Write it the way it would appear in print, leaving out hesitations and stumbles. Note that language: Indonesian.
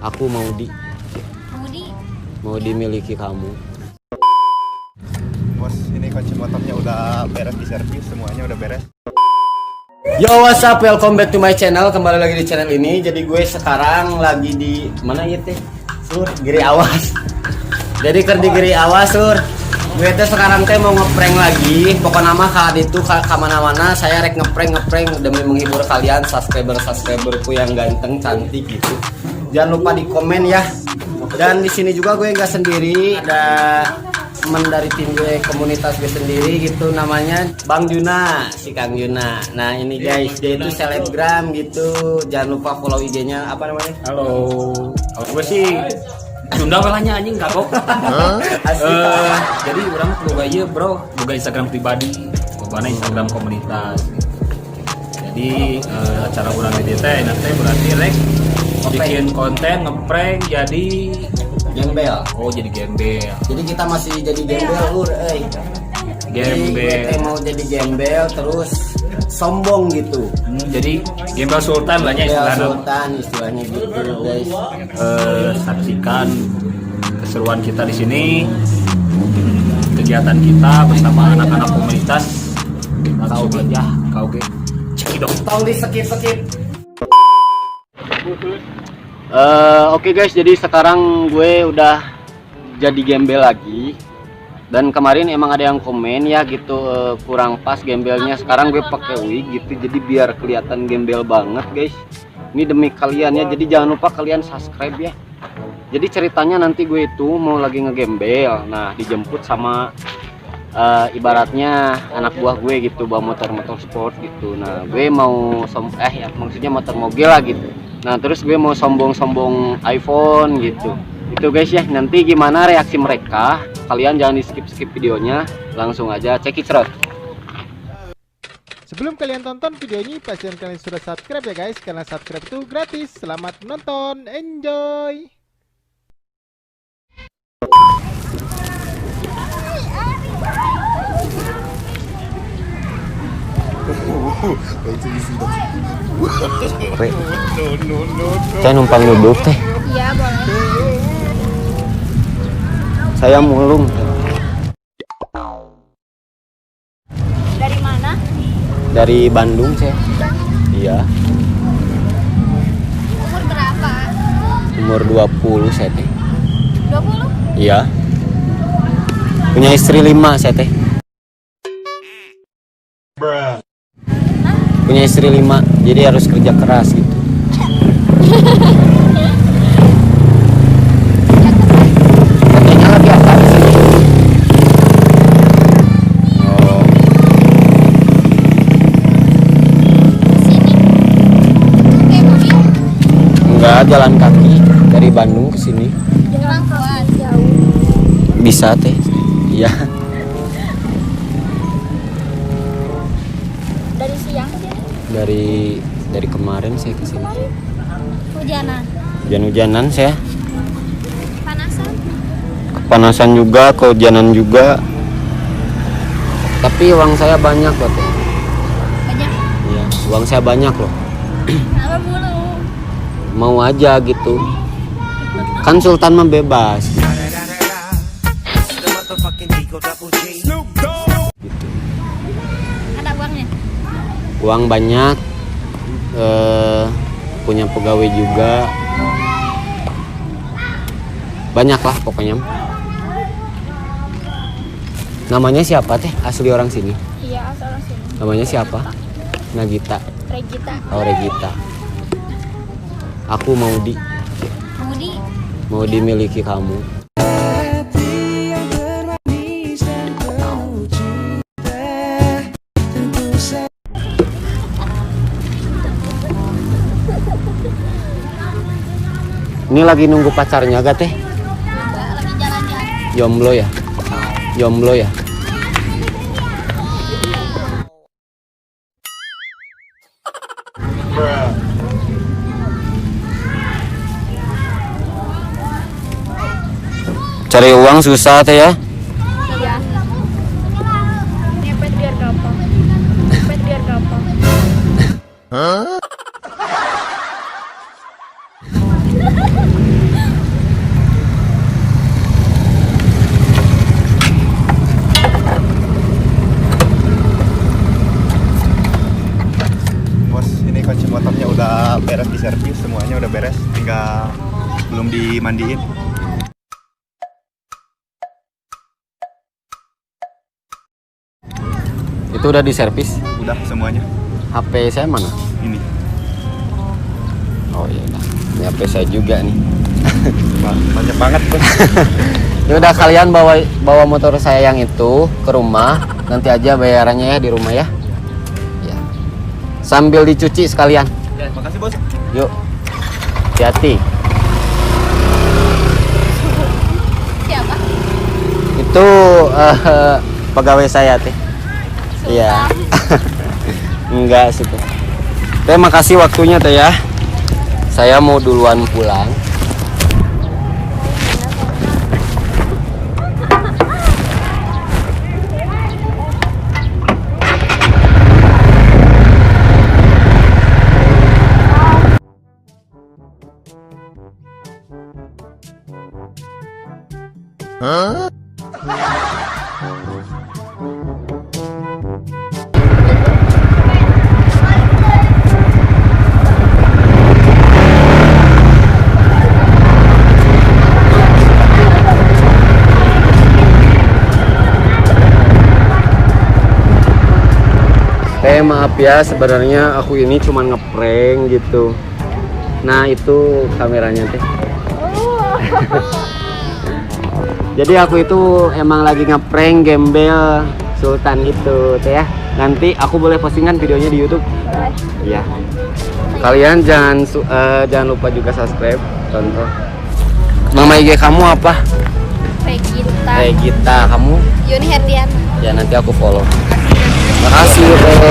Aku mau dimiliki kamu. Bos, ini kunci motornya udah beres di servis, semuanya udah beres. Yo, what's up? Welcome back to my channel. Kembali lagi di channel ini. Jadi gue sekarang lagi di mana ya teh? Sur, Giri Awas. Jadi di Giri Awas, Sur. Gue teh sekarang teh mau ngeprank lagi. Pokoknya mah kala itu kemana-mana saya rek ngeprank demi menghibur kalian subscriberku yang ganteng cantik gitu. Jangan lupa di komen ya. Dan di sini juga gue nggak sendiri, ada teman dari tim gue, komunitas gue sendiri gitu, namanya Bang Juna, si Kang Juna. Nah ini guys, dia itu selebgram gitu. Jangan lupa follow IG-nya, apa namanya? Halo, gue sih Sunda walanya anjing kagok. Jadi orang boga ieu bro, boga Instagram pribadi, boga Instagram komunitas. Jadi acara urang di teh nanti berarti rek bikin konten ngeprank jadi Gembel. Oh jadi gembel. Jadi kita masih jadi gembel, Lur, Gembel. Gue mau jadi gembel terus sombong gitu. Jadi gembel sultan lah nya Gembel istilahnya. sultan istilahnya gitu, guys. Saksikan keseruan kita di sini, kegiatan kita bersama anak-anak komunitas. Langsung aja kau ge cekidot. Tolong di skip. Oke guys, jadi sekarang gue udah jadi gembel lagi. Dan kemarin emang ada yang komen ya gitu, kurang pas gembelnya. Sekarang gue pakai wig gitu, jadi biar kelihatan gembel banget guys. Ini demi kalian ya, jadi jangan lupa kalian subscribe ya. Jadi ceritanya nanti gue itu mau lagi ngegembel. Nah dijemput sama ibaratnya anak buah gue gitu, bawa motor sport gitu. Nah gue mau maksudnya motor moge lah gitu. Nah terus gue mau sombong iPhone gitu. Itu guys ya, nanti gimana reaksi mereka, kalian jangan di skip videonya, langsung aja check it out. Sebelum kalian tonton video ini, pastikan kalian sudah subscribe ya guys, karena subscribe itu gratis. Selamat menonton, enjoy. Saya numpang duduk teh. Iya boleh. Saya mulung. Dari mana? Dari Bandung saya. Iya. Umur berapa? Umur 20 saya teh. 20? Iya. Punya istri 5 saya teh. Punya istri 5, jadi harus kerja keras gitu. Katanya lagi apa di sini? Oh. Sini. Kayak mobil. Enggak, jalan kaki dari Bandung ke sini. Jalan kuat. Jauh. Bisa teh. Iya. Dari siang sih. Dari kemarin saya ke sini. Hujanan. Hujan-hujanan saya. Panasan. Kepanasan juga, kehujanan juga. Tapi uang saya banyak loh teh. Banyak. Iya, uang saya banyak loh. Apa mulu? Mau aja gitu. Kan Sultan mah bebas. Ada uangnya? Uang banyak, punya pegawai juga, banyak lah pokoknya. Namanya siapa teh? Asli orang sini. Iya, asal sini. Namanya siapa? Nagita. Regita. Oh, Regita. Aku Mudi. mau dimiliki kamu. Ini lagi nunggu pacarnya gak teh? Enggak, lagi jalan-jalan. Jomblo ya. Cari uang susah teh ya. Iya. Nyepet biar gampang. Bos, ini kunci motornya udah beres di servis, semuanya udah beres, tinggal belum dimandiin. Itu udah diservis. Udah semuanya. HP saya mana? Ini. Oh iya, nah. Ini HP saya juga nih. Banyak banget, Bos. Ya udah, kalian bawa motor saya yang itu ke rumah, nanti aja bayarannya ya di rumah ya. Ya. Sambil dicuci sekalian. Ya, makasih, Bos. Yuk. Hati-hati. Siapa? Itu pegawai saya teh. Iya. Enggak sih teh. Terima kasih waktunya teh ya. Saya mau duluan pulang. Maaf ya, sebenarnya aku ini cuma ngeprank gitu. Nah itu kameranya teh. Jadi aku itu emang lagi ngeprank gembel Sultan itu teh ya. Nanti aku boleh postingan videonya di YouTube. Iya. Kalian jangan lupa juga subscribe, tonton. Nama IG kamu apa? Regita. Regita, kamu? Yuni Herdiana. Ya nanti aku follow. Makasih, Bro.